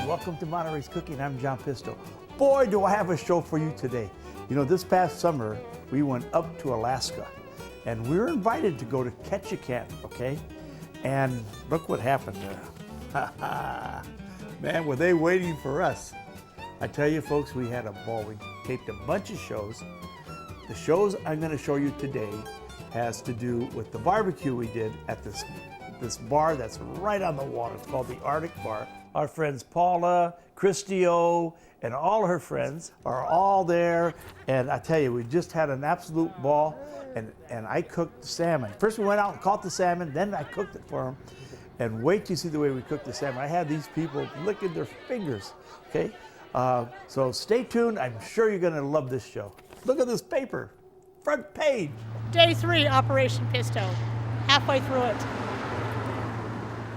Welcome to Monterey's Cooking. I'm John Pisto. Boy, do I have a show for you today. You know, this past summer, we went up to Alaska, and we were invited to go to Ketchikan, okay? And look what happened there. Man, were they waiting for us. I tell you, folks, we had a ball. We taped a bunch of shows. The shows I'm going to show you today has to do with the barbecue we did at this bar that's right on the water. It's called the Arctic Bar. Our friends Paula, Christio, and all her friends are all there. And I tell you, we just had an absolute ball. And I cooked the salmon. First we went out and caught the salmon, then I cooked it for them. And wait till you see the way we cooked the salmon. I had these people licking their fingers, okay? So stay tuned. I'm sure you're gonna love this show. Look at this paper, front page. Day 3, Operation Pisto. Halfway through it.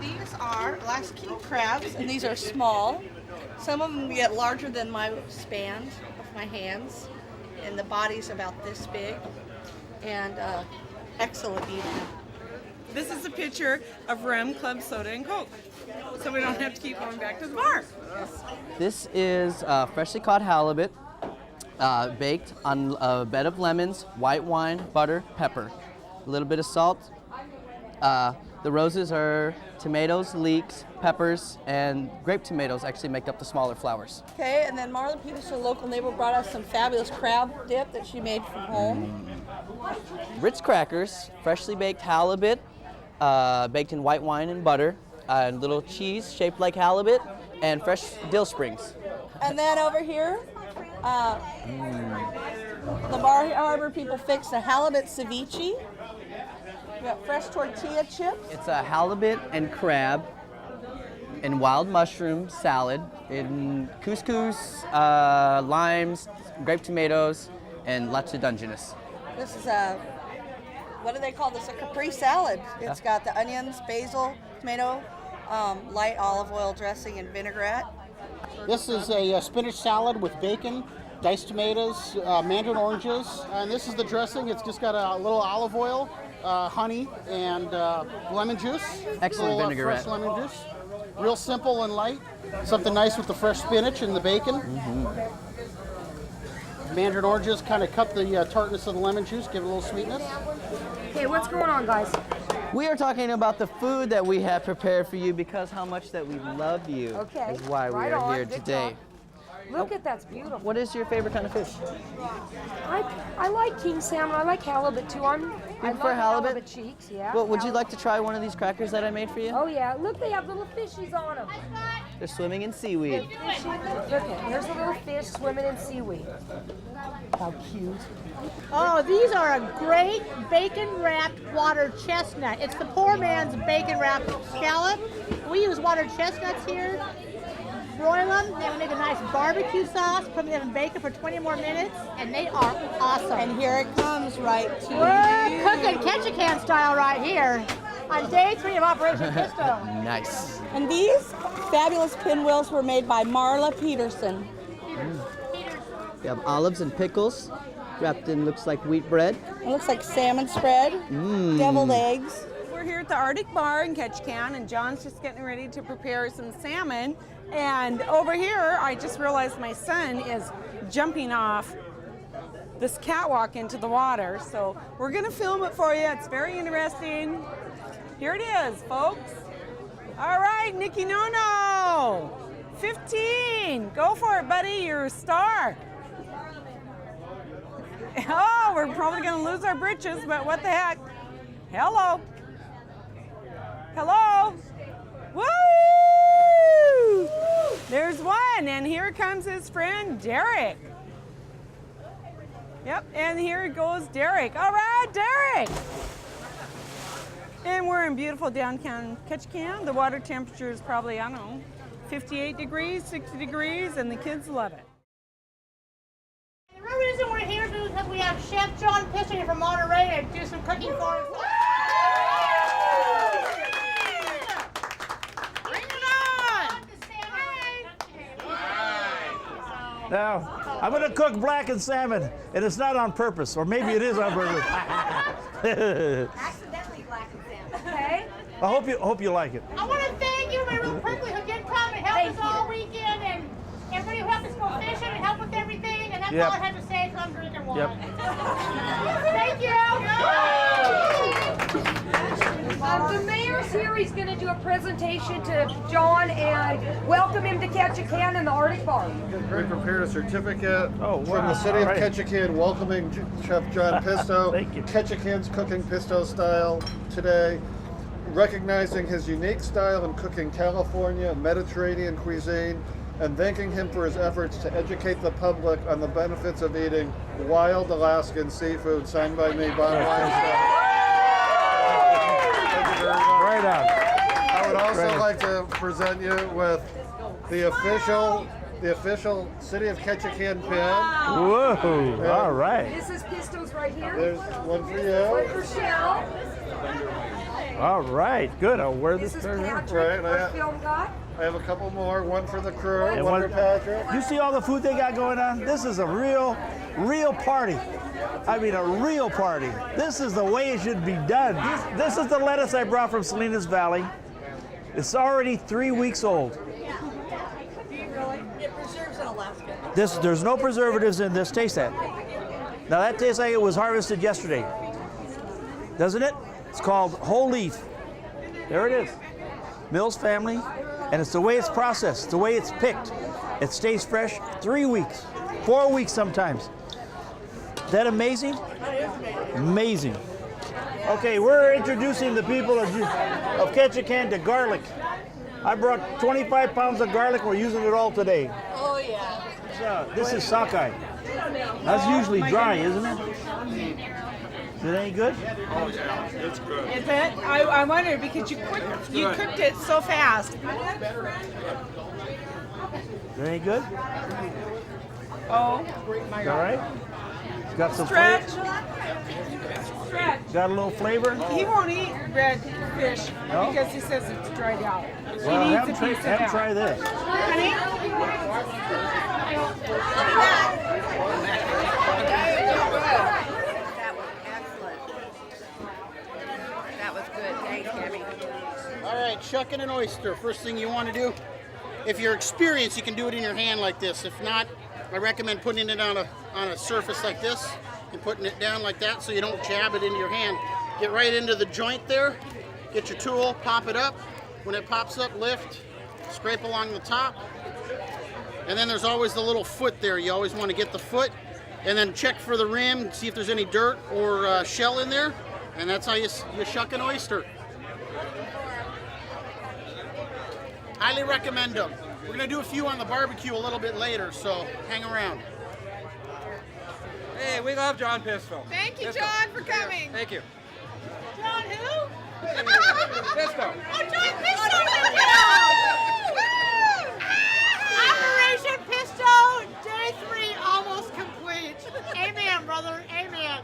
These are Alaskan crabs, and these are small. Some of them get larger than my span of my hands, and the body's about this big, and excellent eating. This is a picture of Rum Club Soda and Coke, so we don't have to keep going back to the bar. This is freshly caught halibut, baked on a bed of lemons, white wine, butter, pepper, a little bit of salt. The roses are tomatoes, leeks, peppers, and grape tomatoes actually make up the smaller flowers. Okay, and then Marla Peters, a local neighbor, brought us some fabulous crab dip that she made from home. Ritz crackers, freshly baked halibut, baked in white wine and butter, and little cheese shaped like halibut, and fresh dill springs. And then over here, the Bar Harbor people fixed a halibut ceviche. We got fresh tortilla chips. It's a halibut and crab and wild mushroom salad in couscous, limes, grape tomatoes, and lots of Dungeness. This is a, what do they call this? A Capri salad. It's got the onions, basil, tomato, light olive oil dressing, and vinaigrette. This is a spinach salad with bacon, diced tomatoes, mandarin oranges, and this is the dressing. It's just got a little olive oil, honey, and lemon juice. Excellent vinaigrette. Fresh lemon juice. Real simple and light. Something nice with the fresh spinach and the bacon. Mandarin oranges kind of cut the tartness of the lemon juice, give it a little sweetness. Okay, what's going on, guys? We are talking about the food that we have prepared for you because how much that we love you Okay, is why we right are on, here good today. talk. Look at that's beautiful. What is your favorite kind of fish? I like king salmon. I like halibut too. I prefer love halibut? cheeks. Yeah. Well, would you halibut. like to try one of these crackers that I made for you? Oh yeah. Look, they have little fishies on them. They're swimming in seaweed. Look, there's a little fish swimming in seaweed. How cute. Oh, these are a great bacon-wrapped water chestnut. It's the poor man's bacon-wrapped scallop. We use water chestnuts here. Broil them, then we make a nice barbecue sauce, put them in bacon for 20 more minutes, and they are awesome. And here it comes right to We're you. cooking Ketchikan style right here on day 3 of Operation Pisto. Nice. And these fabulous pinwheels were made by Marla Peterson. We have olives and pickles wrapped in looks like wheat bread. It looks like salmon spread, deviled eggs. We're here at the Arctic Bar in Ketchikan, and John's just getting ready to prepare some salmon. And over here, I just realized my son is jumping off this catwalk into the water. So we're gonna film it for you. It's very interesting. Here it is, folks. All right, Nikki Nono, 15. Go for it, buddy. You're a star. Oh, we're probably gonna lose our britches, but what the heck? Hello. Hello. Woo! There's one, and here comes his friend Derek. Yep, and here goes Derek. All right, Derek. And we're in beautiful downtown Ketchikan. The water temperature is probably, I don't know, 58 degrees, 60 degrees, and the kids love it. The real reason we're here is because we have Chef John Pisto here from Monterey to do some cooking for us. Bring it on! Now, I'm gonna cook blackened salmon, and it's not on purpose, or maybe it is on purpose. Accidentally blackened salmon. Okay. I hope you like it. I want to thank you, my real prickly, who did come and help us all weekend. That's Yep. all I have to say because I'm drinking water. Yep. Thank you. The mayor's here. He's going to do a presentation to John and welcome him to Ketchikan in the Arctic Bar. We prepared a certificate Oh, from wow. the city of All right. Ketchikan welcoming Chef John Pisto. Thank you. Ketchikan's cooking Pisto style today, recognizing his unique style in cooking California and Mediterranean cuisine, and thanking him for his efforts to educate the public on the benefits of eating wild Alaskan seafood. Signed by me, Bob Weinstein. Thank you very much. Right on. I would also Right. like to present you with the official City of Ketchikan pin. Whoa. All right. This is Pisto's right here. There's one for One you. for Shell. All right. Good. I'll wear This this. is Right. Patrick, our film guy. I have a couple more. One for the crew, And one for Patrick. You see all the food they got going on? This is a real party. I mean, a real party. This is the way it should be done. This is the lettuce I brought from Salinas Valley. It's already 3 weeks old. It preserves in Alaska. There's no preservatives in this. Taste that. Now that tastes like it was harvested yesterday. Doesn't it? It's called whole leaf. There it is. Mills family. And it's the way it's processed, the way it's picked. It stays fresh 3 weeks, 4 weeks sometimes. Is that amazing? Amazing. Okay, we're introducing the people of Ketchikan to garlic. I brought 25 pounds of garlic. We're using it all today. Oh, yeah. This is sockeye. That's usually dry, isn't it? Is it any good? Is it? I wondered because you cooked it so fast. Is it any good? Oh, my All right. It's got some Stretch. flavor. Stretch. Got a little flavor. He won't eat red fish No? because he says it's dried out. Well, he have needs him a piece of have him that. try this. Honey? That was excellent. That was good. Thanks, Debbie. All right, shucking an oyster. First thing you want to do, if you're experienced, you can do it in your hand like this. If not, I recommend putting it on a surface like this and putting it down like that so you don't jab it into your hand. Get right into the joint there. Get your tool, pop it up. When it pops up, lift, scrape along the top. And then there's always the little foot there. You always want to get the foot and then check for the rim, see if there's any dirt or shell in there. And that's how you shuck an oyster. Highly recommend them. We're gonna do a few on the barbecue a little bit later, so hang around. Hey, we love John Pisto. Thank you, John, for coming. Thank you. John who? Pisto. Oh, John Pisto! Operation Pisto, day 3 almost complete. Amen, brother. Amen.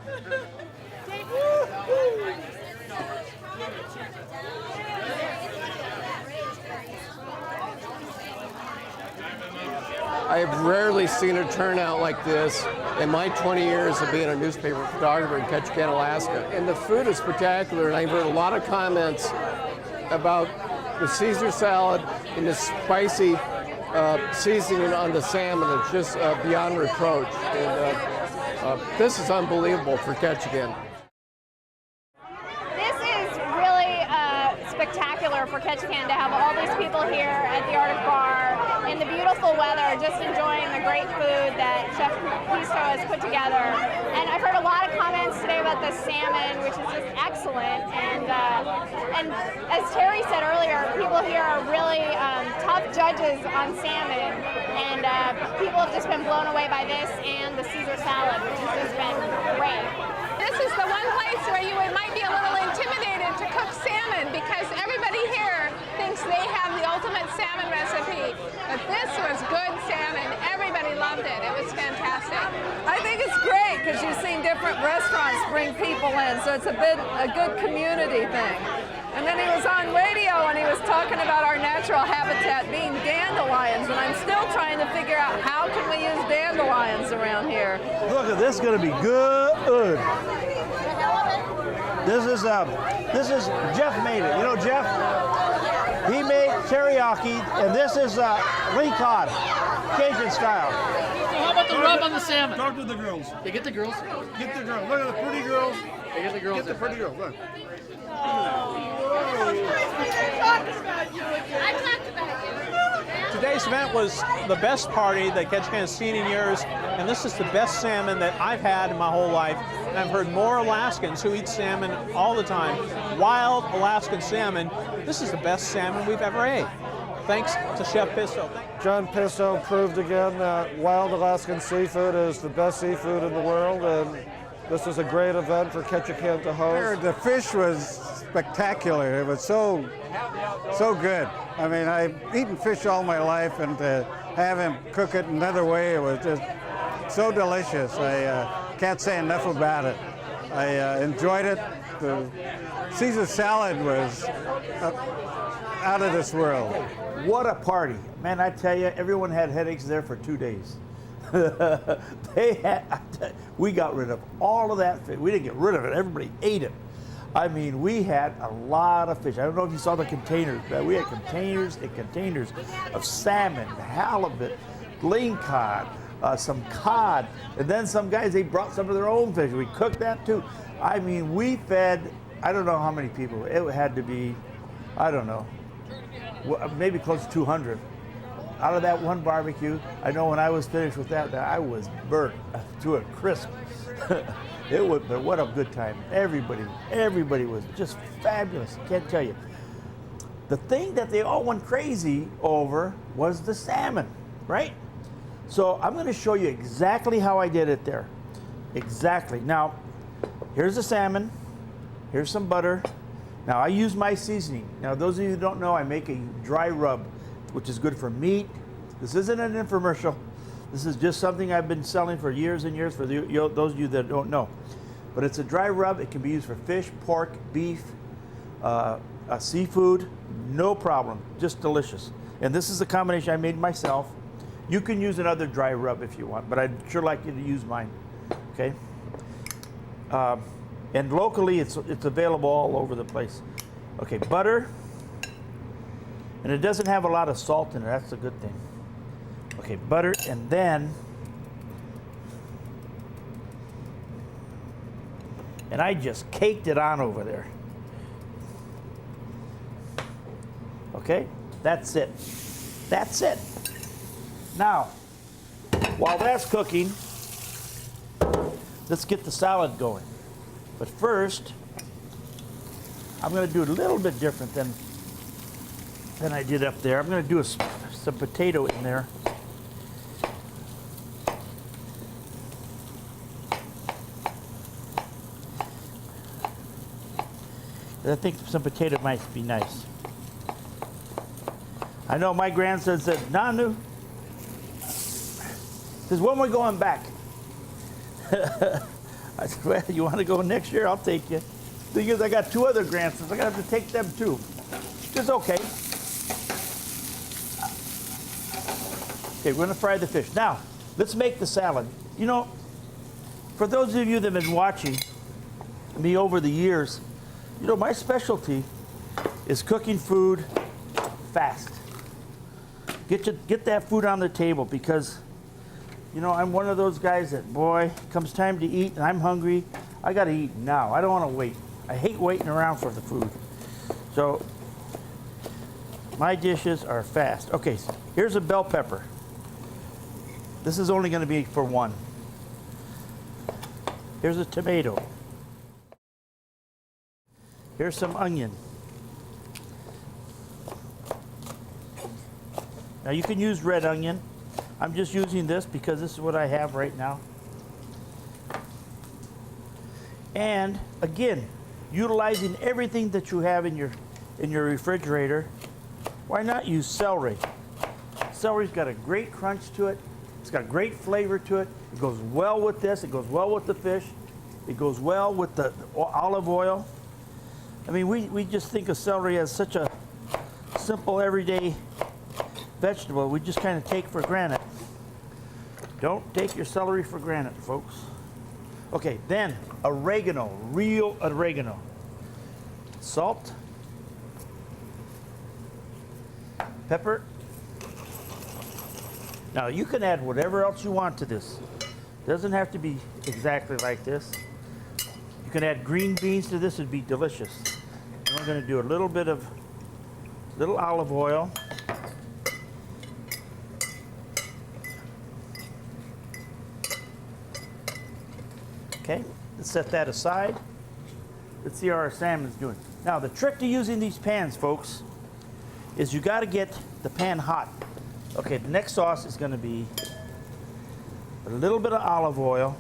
I have rarely seen a turnout like this in my 20 years of being a newspaper photographer in Ketchikan, Alaska. And the food is spectacular, and I've heard a lot of comments about the Caesar salad and the spicy seasoning on the salmon. It's just beyond reproach. And this is unbelievable for Ketchikan. This is really spectacular for Ketchikan to have all these people here at the Arctic Bar in the beautiful weather, just enjoying the great food that Chef Pisto has put together. And I've heard a lot of comments today about the salmon, which is just excellent. And as Terry said earlier, people here are really tough judges on salmon, and people have just been blown away by this and the Caesar salad, which has just been great. This is the one place where you might be a little intimidated to cook salmon because everybody here thinks they have the ultimate salmon recipe. But this was good salmon. Everybody loved it. It was fantastic. I think it's great because you've seen different restaurants bring people in, so it's a good community thing. And then he was on radio and he was talking about our natural habitat being dandelions, and I'm still trying to figure out how can we use dandelions around here. Look at this, going to be good. This is Jeff made it. You know Jeff? He made teriyaki, and this is lean cod, Cajun style. So how about the rub on the salmon? Talk to the girls. You get the girls? Get the girls. Look at the pretty girls. You get the girls. Get the pretty girls. Look. Today's event was the best party that Ketchikan has seen in years, and this is the best salmon that I've had in my whole life. And I've heard more Alaskans who eat salmon all the time, wild Alaskan salmon. This is the best salmon we've ever ate. Thanks to Chef Pisto. John Pisto proved again that wild Alaskan seafood is the best seafood in the world, and this is a great event for Ketchikan to host. The fish was spectacular. It was so good. I mean, I've eaten fish all my life, and to have him cook it another way, it was just so delicious. I can't say enough about it. I enjoyed it. The Caesar salad was out of this world. What a party. Man, I tell you, everyone had headaches there for 2 days. We got rid of all of that fish. We didn't get rid of it. Everybody ate it. I mean, we had a lot of fish. I don't know if you saw the containers, but we had containers and containers of salmon, halibut, lean cod, some cod, and then some guys, they brought some of their own fish. We cooked that too. I mean, we fed, I don't know how many people. It had to be, I don't know, maybe close to 200. Out of that one barbecue, I know when I was finished with that, I was burnt to a crisp. It was, but what a good time. Everybody was just fabulous. Can't tell you. The thing that they all went crazy over was the salmon, right? So I'm going to show you exactly how I did it there. Exactly. Now, here's the salmon. Here's some butter. Now, I use my seasoning. Now, those of you who don't know, I make a dry rub, which is good for meat. This isn't an infomercial. This is just something I've been selling for years and years for those of you that don't know. But it's a dry rub. It can be used for fish, pork, beef, seafood, no problem. Just delicious. And this is a combination I made myself. You can use another dry rub if you want, but I'd sure like you to use mine. Okay. And locally, it's available all over the place. Okay, butter. And it doesn't have a lot of salt in it. That's a good thing. Okay, butter, and then, and I just caked it on over there. Okay, that's it. That's it. Now, while that's cooking, let's get the salad going. But first, I'm going to do it a little bit different than I did up there. I'm going to do some potato in there. I think some potato might be nice. I know my grandson said, Nanu, says, when are we going back? I said, well, you want to go next year? I'll take you. Thing is, I got 2 other grandsons. I got to have to take them too. It's okay. Okay, we're going to fry the fish. Now, let's make the salad. You know, for those of you that have been watching me over the years, you know, my specialty is cooking food fast. Get that food on the table because, you know, I'm one of those guys that, boy, comes time to eat and I'm hungry, I got to eat now. I don't want to wait. I hate waiting around for the food. So my dishes are fast. Okay, so here's a bell pepper. This is only going to be for one. Here's a tomato. Here's some onion. Now you can use red onion. I'm just using this because this is what I have right now. And again, utilizing everything that you have in your refrigerator. Why not use celery? Celery's got a great crunch to it. It's got great flavor to it. It goes well with this. It goes well with the fish. It goes well with the olive oil. I mean, we just think of celery as such a simple, everyday vegetable we just kind of take for granted. Don't take your celery for granted, folks. Okay, then oregano, real oregano. Salt. pepper. Now you can add whatever else you want to this. Doesn't have to be exactly like this. You can add green beans to this, it'd be delicious. And we're gonna do a little bit of olive oil. Okay, let's set that aside. Let's see how our salmon's doing. Now the trick to using these pans, folks, is you gotta get the pan hot. Okay, the next sauce is gonna be a little bit of olive oil,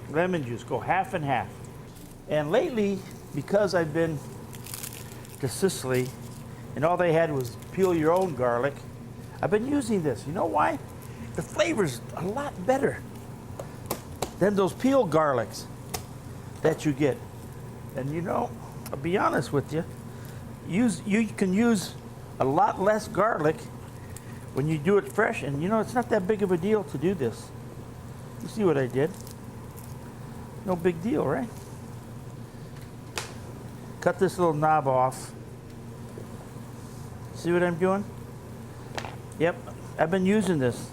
lemon juice, go half and half. And lately, because I've been to Sicily and all they had was peel your own garlic, I've been using this. You know why? The flavor's a lot better than those peeled garlics that you get. And you know, I'll be honest with you, you can use a lot less garlic when you do it fresh, and you know, it's not that big of a deal to do this. You see what I did? No big deal, right? Cut this little knob off. See what I'm doing? Yep, I've been using this.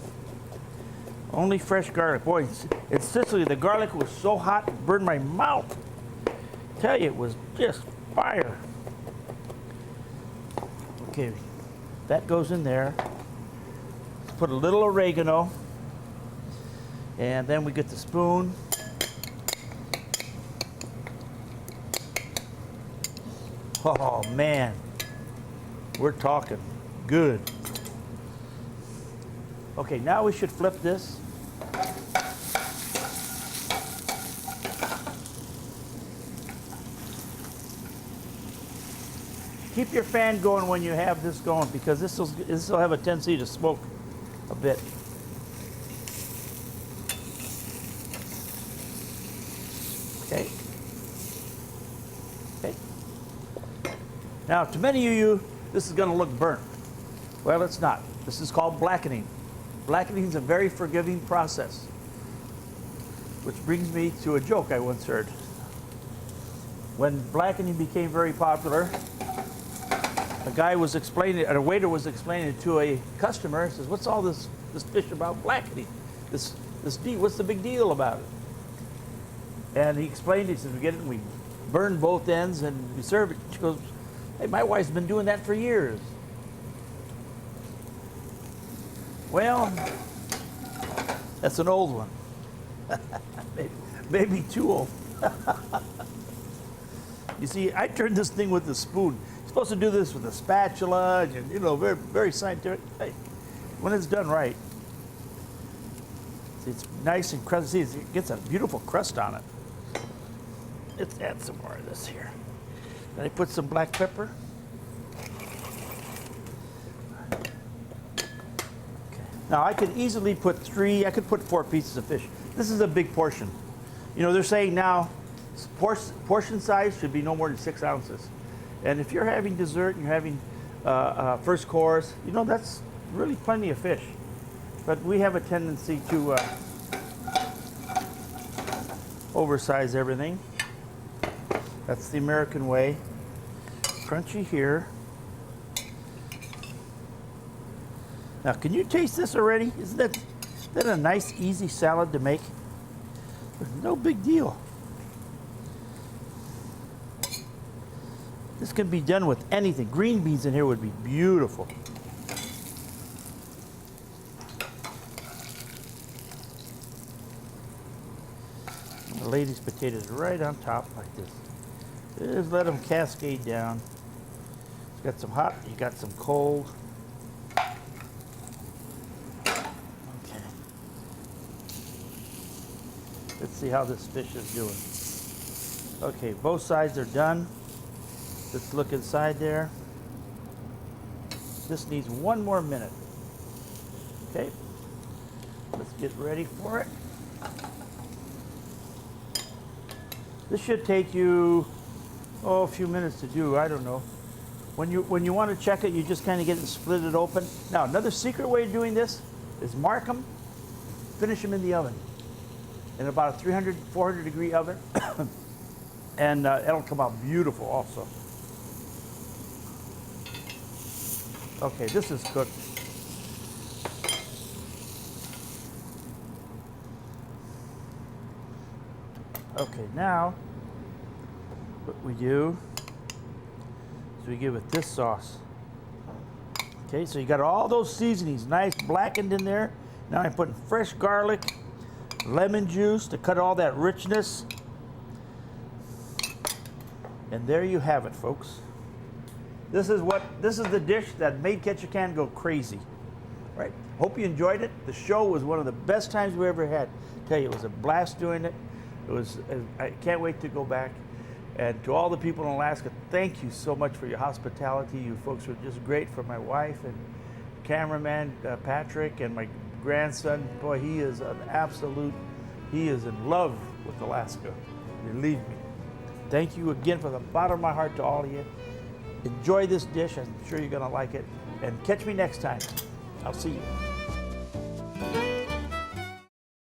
Only fresh garlic. Boy, in Sicily, the garlic was so hot, it burned my mouth. I tell you, it was just fire. Okay, that goes in there. Let's put a little oregano. And then we get the spoon. Oh man, we're talking good. Okay, now we should flip this. Keep your fan going when you have this going, because this will have a tendency to smoke a bit. Okay. Okay. Now, to many of you, this is going to look burnt. Well, it's not. This is called blackening. Blackening is a very forgiving process, which brings me to a joke I once heard. When blackening became very popular, a waiter was explaining it to a customer. He says, "What's all this fish about blackening? What's the big deal about it?" And he explained. He says, "We get it, and we burn both ends, and we serve it." She goes, "Hey, my wife's been doing that for years." Well, that's an old one. maybe too old. You see, I turned this thing with a spoon. You're supposed to do this with a spatula, and you know, very, very scientific. Hey, when it's done right, see, it's nice and crusty. See, it gets a beautiful crust on it. Let's add some more of this here. Then I put some black pepper. Now I could easily put I could put 4 pieces of fish. This is a big portion. You know, they're saying now portion size should be no more than 6 ounces. And if you're having dessert and you're having first course, you know, that's really plenty of fish. But we have a tendency to oversize everything. That's the American way. Crunchy here. Now, can you taste this already? Isn't that a nice, easy salad to make? No big deal. This can be done with anything. Green beans in here would be beautiful. And the lady's potatoes right on top like this. Just let them cascade down. You got some hot, you got some cold. Let's see how this fish is doing. Okay, both sides are done. Let's look inside there. This needs 1 more minute. Okay, let's get ready for it. This should take you, a few minutes to do, I don't know. When you want to check it, you just kind of get it and split it open. Now, another secret way of doing this is mark them, finish them in the oven. In about a 300, 400 degree oven. And it'll come out beautiful also. Okay, this is cooked. Okay, now what we do is we give it this sauce. Okay, so you got all those seasonings nice blackened in there. Now I'm putting fresh garlic, lemon juice to cut all that richness. And there you have it, folks. This is the dish that made Ketchikan go crazy. Right? Hope you enjoyed it. The show was one of the best times we ever had. I tell you, it was a blast doing it. I can't wait to go back. And to all the people in Alaska, thank you so much for your hospitality. You folks were just great. For my wife and cameraman Patrick and my grandson, boy, he is in love with Alaska. Believe me. Thank you again from the bottom of my heart to all of you. Enjoy this dish. I'm sure you're going to like it. And catch me next time. I'll see you.